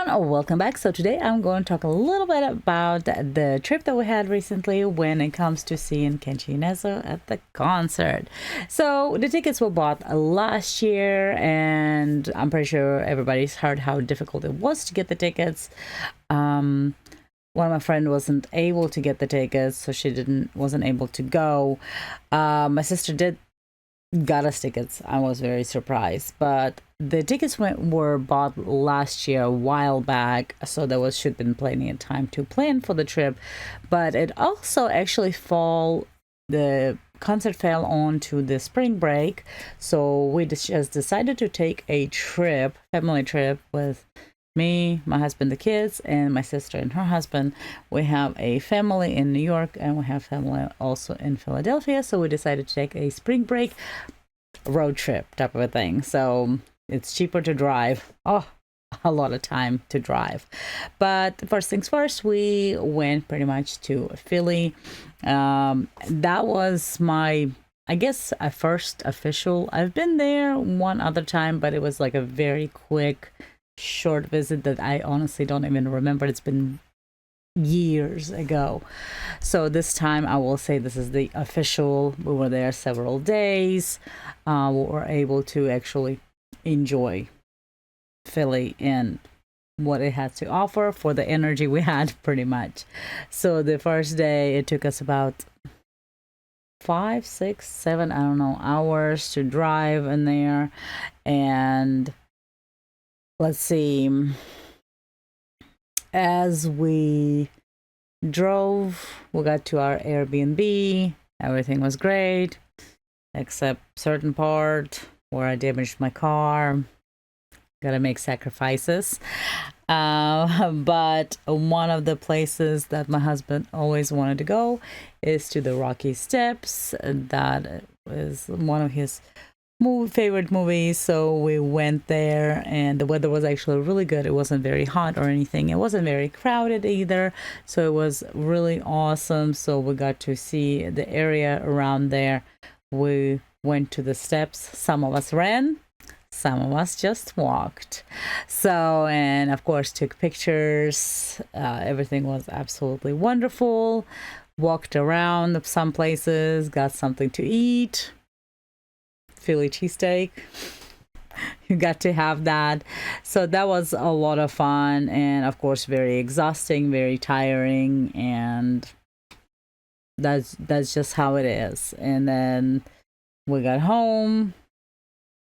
everyone, welcome back. So today I'm going to talk a little bit about the trip that we had recently when it comes to seeing 𝐘𝐨𝐧𝐬 at the concert. So the tickets were bought last year, and I'm pretty sure everybody's heard how difficult it was to get the tickets. One of my friends wasn't able to get the tickets, so she wasn't able to go. My sister got us tickets. I was very surprised, but the tickets were bought last year, a while back, so there should have been plenty of time to plan for the trip. But it also actually the concert fell on to the spring break, so we just decided to take a family trip with me, my husband, the kids, and my sister and her husband. We have a family in New York, and we have family also in Philadelphia, so we decided to take a spring break road trip type of a thing. So it's cheaper to drive. Oh, a lot of time to drive. But first things first, we went pretty much to Philly. That was my, I guess, a first official. I've been there one other time, but it was like a very quick, short visit that I honestly don't even remember. It's been years ago. So this time I will say this is the official. We were there several days. We were able to actually enjoy Philly and what it had to offer for the energy we had, pretty much. So the first day it took us about 5, 6, 7, I don't know, hours to drive in there. And let's see, as we drove, we got to our Airbnb. Everything was great except certain part where I damaged my car. Gotta make sacrifices. But one of the places that my husband always wanted to go is to the Rocky Steps. That is one of his favorite movies. So we went there, and the weather was actually really good. It wasn't very hot or anything. It wasn't very crowded either. So it was really awesome. So we got to see the area around there. We went to the steps. Some of us ran, some of us just walked. So, and of course took pictures. Everything was absolutely wonderful. Walked around some places, got something to eat. Philly cheesesteak. You got to have that. So that was a lot of fun, and of course very exhausting, very tiring, and that's just how it is. And then we got home,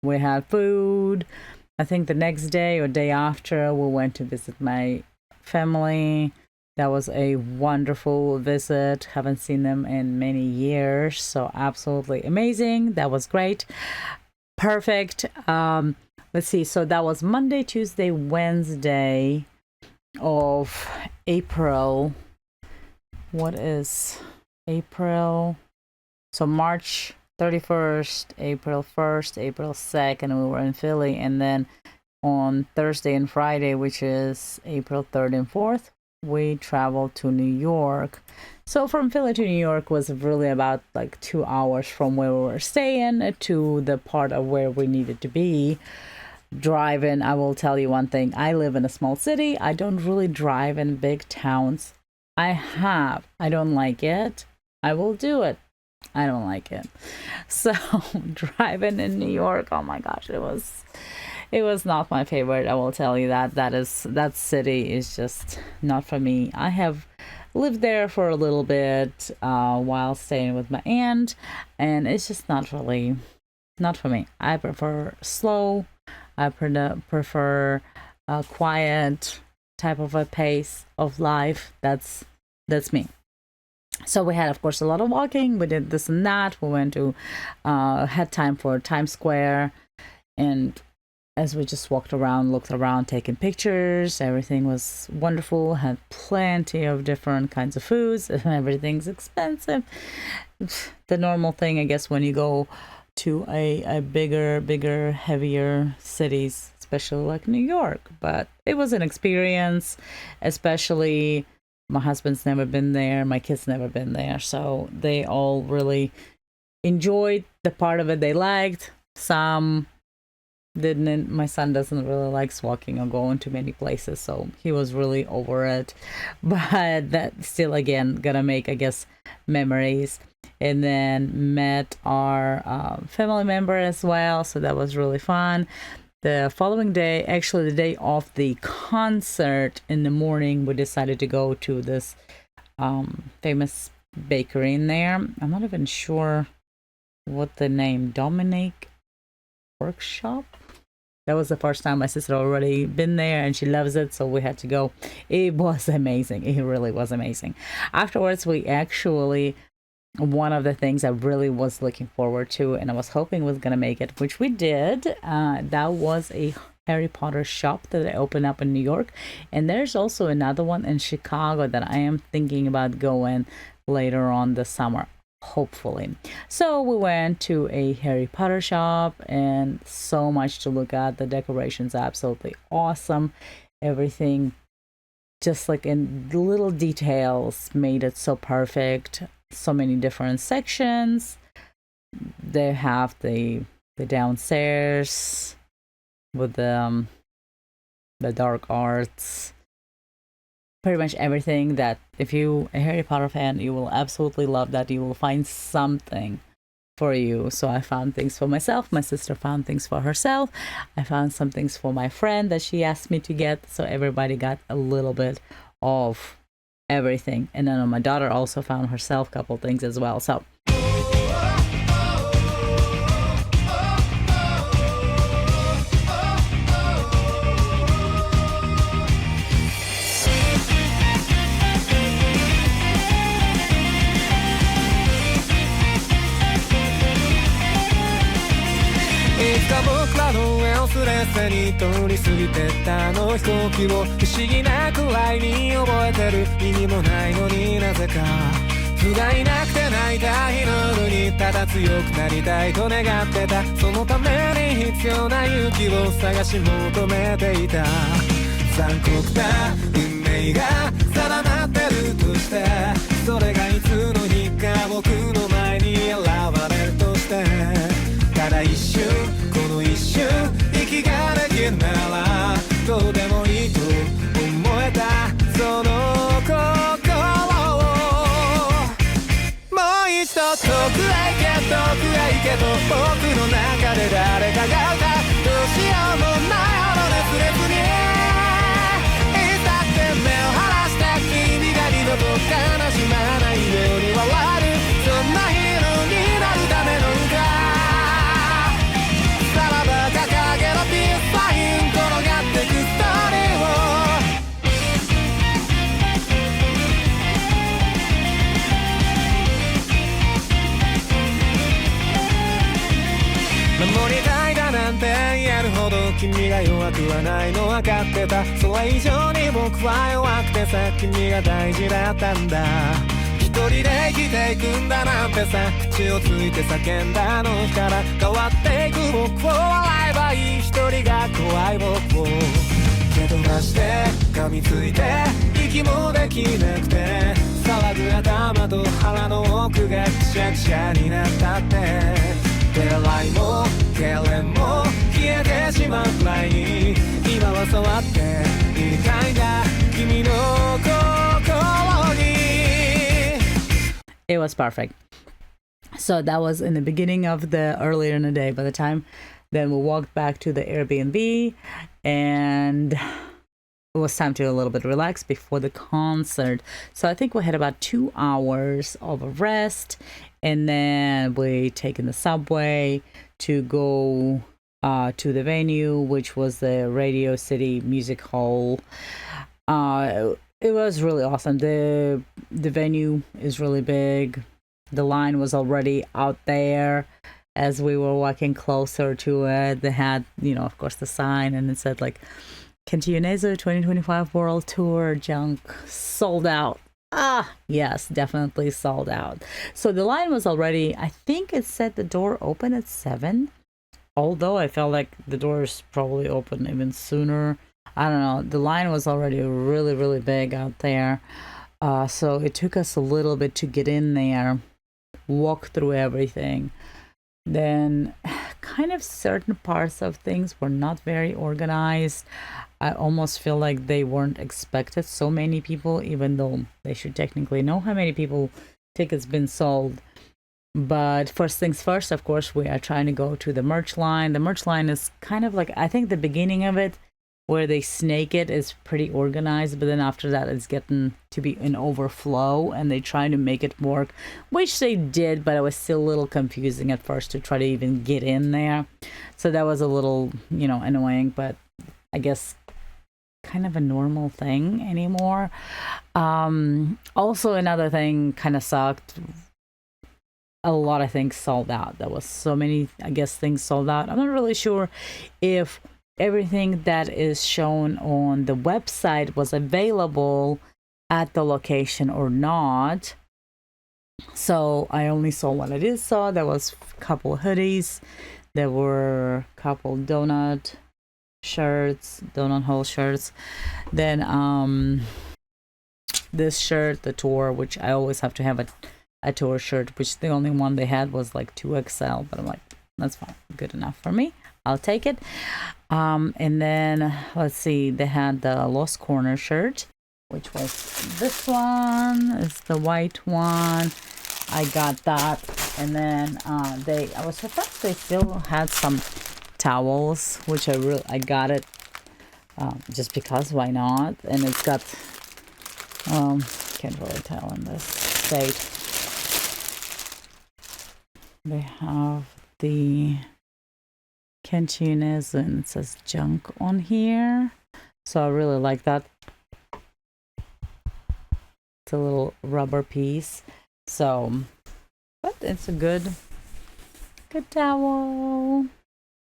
we had food. I think the next day or day after, we went to visit my family. That was a wonderful visit. Haven't seen them in many years, so absolutely amazing. That was great. Perfect. Let's see. So that was Monday, Tuesday, Wednesday of April. What is April? So March 31st, April 1st, April 2nd, we were in Philly. And then on Thursday and Friday, which is April 3rd and 4th, we traveled to New York. So from Philly to New York was really about like 2 hours from where we were staying to the part of where we needed to be. Driving, I will tell you one thing. I live in a small city. I don't really drive in big towns. I don't like it. I will do it. I don't like it. So driving in New York, oh my gosh, it was not my favorite. I will tell you that city is just not for me. I have lived there for a little bit while staying with my aunt, and it's just not for me. I prefer slow. I prefer a quiet type of a pace of life. That's me. So we had, of course, a lot of walking. We did this and that. We went to had time for Times Square, and as we just walked around, looked around, taking pictures, everything was wonderful. Had plenty of different kinds of foods. Everything's expensive. The normal thing, I guess, when you go to a bigger, heavier cities, especially like New York. But it was an experience, especially my husband's never been there, my kids never been there. So they all really enjoyed the part of it they liked. Some didn't. My son doesn't really likes walking or going to many places, so he was really over it. But that still, again, gonna make, I guess, memories. And then met our family member as well, so that was really fun. The following day, actually the day of the concert, in the morning, we decided to go to this famous bakery in there. I'm not even sure what the name, Dominic Workshop. That was the first time. My sister already been there and she loves it, so we had to go. It was amazing. It really was amazing. Afterwards, we actually, one of the things I really was looking forward to and I was hoping was gonna make it, which we did, that was a Harry Potter shop that I opened up in New York, and there's also another one in Chicago that I am thinking about going later on this summer, hopefully. So we went to a Harry Potter shop, and so much to look at. The decorations are absolutely awesome. Everything, just like in little details, made it so perfect. So many different sections. They have the downstairs with the dark arts, pretty much everything that, if you a Harry Potter fan, you will absolutely love that. You will find something for you. So I found things for myself, my sister found things for herself, I found some things for my friend that she asked me to get, so everybody got a little bit of everything. And then my daughter also found herself a couple things as well. So僕らの上をすれすれに通り過ぎてったあの飛行機を不思議なくらいに覚えてる。意味もないのになぜか不甲斐なくて泣いた日の夜にただ強くなりたいと願ってた。そのために必要な勇気を探し求めていた。残酷な運命が定まってるとして、それがいつの日か僕の前に現れるとして、ただ一瞬、この一瞬息ができるならどうでもいいと思えたその心をもう一度遠くへ行け遠くへ行けと僕の中で誰かが歌う。どうしようもないほど熱烈にいつだって目を離して君が二度と悲しまないように笑える。そんなヒーローになるための歌、掲げろピースサイン転がってくストーリーを守りたいだなんて言えるほど君が弱くはないの分かってた。それ以上に僕は弱くてさ、君が大事だったんだ。一人で生きていくんだなんてさ、口をついて叫んだあの日から変わっていく僕を笑えばいい。一人が怖い僕を蹴飛ばして噛みついて息もできなくて騒ぐ頭と腹の奥がくしゃくしゃになったって、手洗いも痙攣も消えてしまうくらいに今は触っていたいんだ君の心に。it was perfect. So that was in the beginning of the earlier in the day. By the time then we walked back to the Airbnb and it was time to a little bit relax before the concert. So I think we had about 2 hours of a rest, and then we taken the subway to go to the venue, which was the Radio City Music Hall. It was really awesome. The venue is really big. The line was already out there as we were walking closer to it. They had, of course, the sign, and it said like 𝐘𝐨𝐧𝐞𝐳𝐮 2025 World Tour Junk sold out. Yes, definitely sold out. So the line was already, I think it said the door opened at 7, although I felt like the doors probably opened even sooner. I don't know. The line was already really, really big out there. So it took us a little bit to get in there, walk through everything. Then kind of certain parts of things were not very organized. I almost feel like they weren't expected so many people, even though they should technically know how many people tickets been sold. But first things first, of course, we are trying to go to the merch line. The merch line is kind of like, I think the beginning of it, where they snake it, is pretty organized, but then after that it's getting to be an overflow, and they try to make it work, which they did, but it was still a little confusing at first to try to even get in there. So that was a little, you know, annoying, but I guess kind of a normal thing anymore. Also, another thing kind of sucked. A lot of things sold out. There was so many, I guess, things sold out. I'm not really sure if everything that is shown on the website was available at the location or not. So I only saw what I did saw. There was a couple of hoodies. There were a couple donut shirts, donut hole shirts. Then this shirt, the tour, which I always have to have a tour shirt, which the only one they had was like 2XL, but I'm like, that's fine, good enough for me, I'll take it. And then let's see, they had the Lost Corner shirt, which was this one. It's the white one. I got that. And then I was surprised they still had some towels, which I got it just because, why not? And it's got can't really tell in this state. They have the 𝐘𝐨𝐧𝐬 and it says junk on here. So I really like that. It's a little rubber piece. So, but it's a good towel.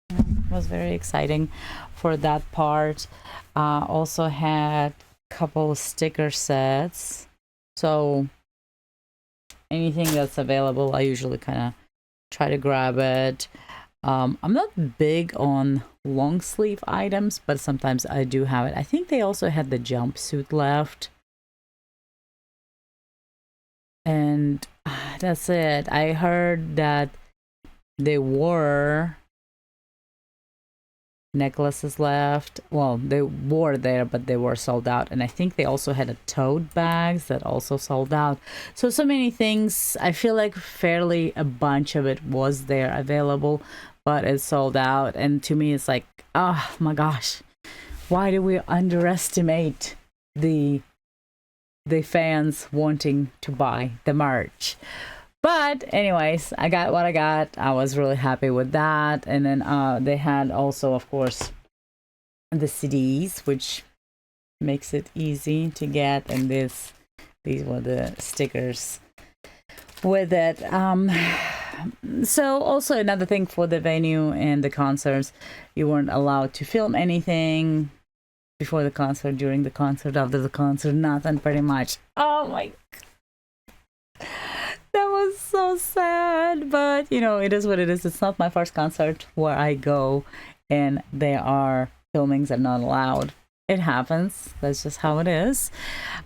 It was very exciting for that part. Also had a couple of sticker sets. So anything that's available, I usually kind of try to grab it. I'm not big on long sleeve items, but sometimes I do have it. I think they also had the jumpsuit left. And that's it. I heard that there were necklaces left. Well, they were there, but they were sold out. And I think they also had a tote bags that also sold out. So many things. I feel like fairly a bunch of it was there available, but it's sold out. And to me, it's like, oh my gosh, why do we underestimate the fans wanting to buy the merch? But anyways, I got what I got. I was really happy with that. And then they had also, of course, the CDs, which makes it easy to get. And these were the stickers with it. So also another thing for the venue and the concerts, you weren't allowed to film anything before the concert, during the concert, after the concert, nothing pretty much. Oh my God. That was so sad, but you know, it is what it is. It's not my first concert where I go and there are filmings that are not allowed. It happens. That's just how it is.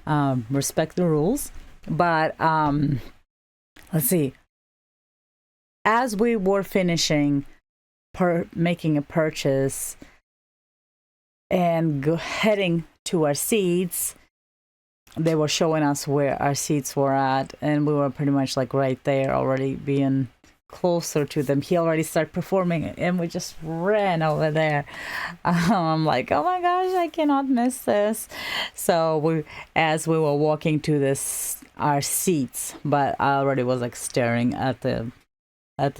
Respect the rules. But let's see. As we were finishing making a purchase and heading to our seats, they were showing us where our seats were at, and we were pretty much like right there, already being closer to them. He already started performing and we just ran over there. I'm like, oh my gosh, I cannot miss this. So as we were walking to our seats, but I already was like staring at the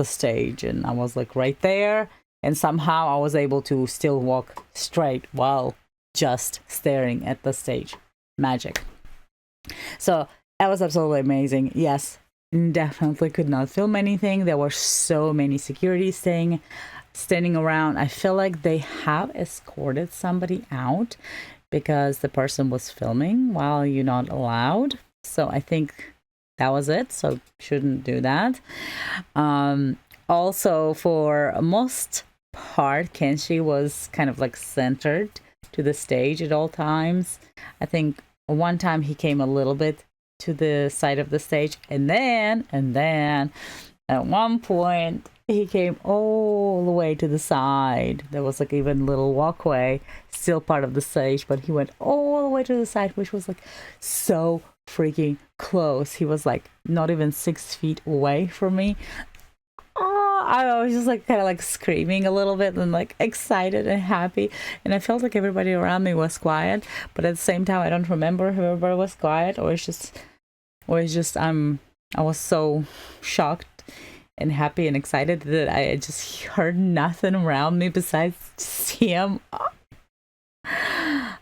stage, and I was like right there, and somehow I was able to still walk straight while just staring at the stage. Magic. So that was absolutely amazing. Yes, definitely could not film anything. There were so many security standing around. I feel like they have escorted somebody out because the person was filming while you're not allowed. So I think that was it. So shouldn't do that. Also, for most part, 𝐘𝐨𝐧𝐬 was kind of like centered to the stage at all times. I think one time he came a little bit to the side of the stage, and then At one point, he came all the way to the side. There was like even a little walkway, still part of the stage, but he went all the way to the side, which was like so freaking close. He was like not even 6 feet away from me. Oh, I was just like kind of like screaming a little bit and like excited and happy. And I felt like everybody around me was quiet, but at the same time, I don't remember if everybody was quiet or it's just I was so shocked and happy and excited that I just heard nothing around me besides just him.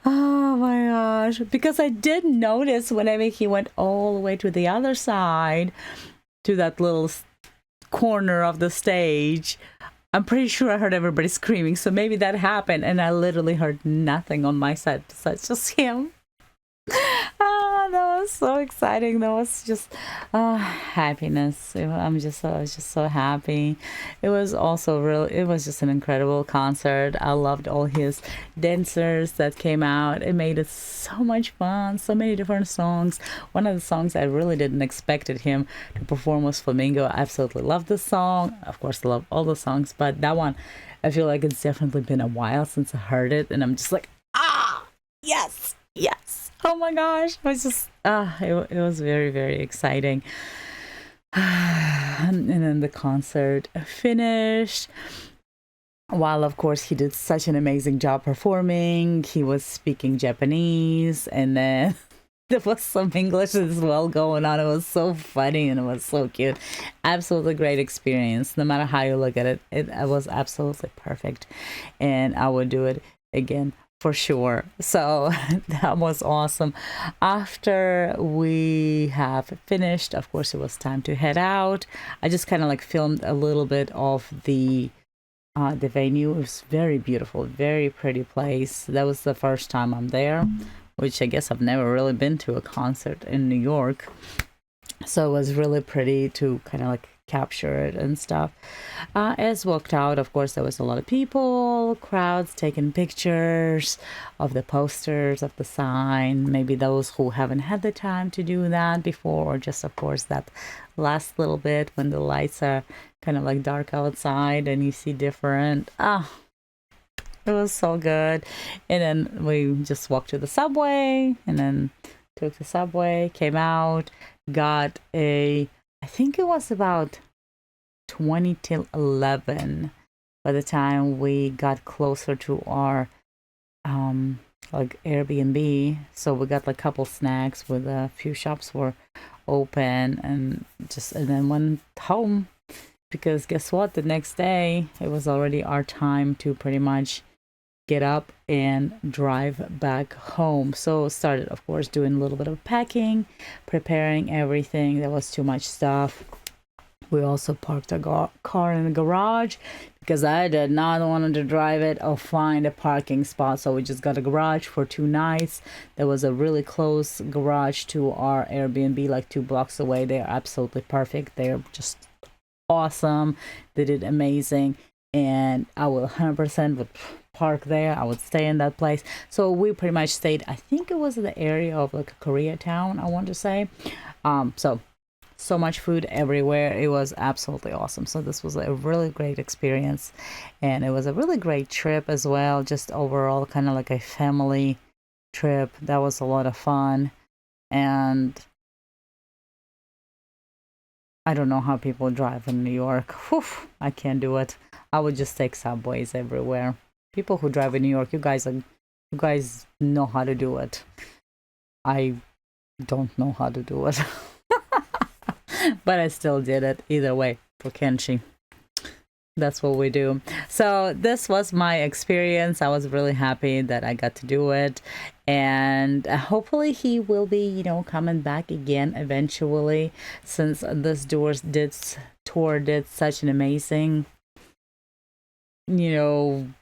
Oh my gosh. Because I did notice whenever he went all the way to the other side, to that little corner of the stage, I'm pretty sure I heard everybody screaming. So maybe that happened and I literally heard nothing on my side besides just him. That was so exciting. That was just happiness. I was just so happy. It was also it was just an incredible concert. I loved all his dancers that came out. It made it so much fun. So many different songs. One of the songs I really didn't expect him to perform was Flamingo. I absolutely loved the song. Of course, I love all the songs, but that one, I feel like it's definitely been a while since I heard it, and I'm just like, yes. Oh my gosh, it was just it was very, very exciting. And then the concert finished. While of course he did such an amazing job performing, he was speaking Japanese, and then there was some English as well going on. It was so funny and it was so cute. Absolutely great experience. No matter how you look at it, it was absolutely perfect, and I would do it again for sure. So that was awesome. After we have finished, of course, it was time to head out. I just kind of like filmed a little bit of the venue. It was very beautiful, very pretty place. That was the first time I'm there, which I guess I've never really been to a concert in New York. So it was really pretty to kind of like capture it and stuff. As walked out, of course, there was a lot of people, crowds taking pictures of the posters, of the sign, maybe those who haven't had the time to do that before, or just of course that last little bit when the lights are kind of like dark outside and you see different. It was so good. And then we just walked to the subway and then took the subway, came out, got I think it was about 20 till 11 by the time we got closer to our like Airbnb. So we got like a couple snacks with a few shops were open, and then went home, because guess what, the next day it was already our time to pretty much get up and drive back home. So started, of course, doing a little bit of packing, preparing everything. There was too much stuff. We also parked a car in the garage because I did not want to drive it or find a parking spot. So we just got a garage for 2 nights. There was a really close garage to our Airbnb, like 2 blocks away. They're absolutely perfect. They're just awesome. They did amazing. And I will 100% would park there. I would stay in that place. So we pretty much stayed, I think it was the area of like a Koreatown, I want to say. So much food everywhere. It was absolutely awesome. So this was a really great experience, and it was a really great trip as well. Just overall kind of like a family trip. That was a lot of fun. And I don't know how people drive in New York. Whew, I can't do it. I would just take subways everywhere. People who drive in New York, you guys know how to do it. I don't know how to do it. But I still did it either way for Kenshi. That's what we do. So this was my experience. I was really happy that I got to do it. And hopefully he will be, coming back again eventually, since this tour did such an amazing, and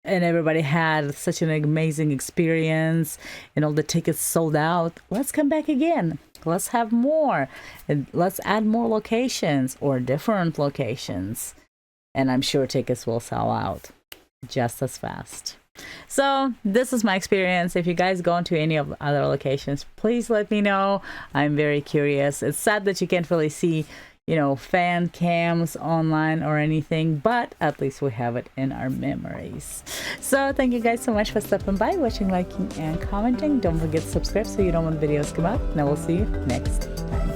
everybody had such an amazing experience and all the tickets sold out. Let's come back again. Let's have more. And let's add more locations or different locations. And I'm sure tickets will sell out just as fast. So this is my experience. If you guys go into any of the other locations, please let me know. I'm very curious. It's sad that you can't really see, you know, fan cams online or anything, but at least we have it in our memories. So thank you guys so much for stopping by, watching, liking, and commenting. Don't forget to subscribe so you don't want videos come out, and I will see you next time.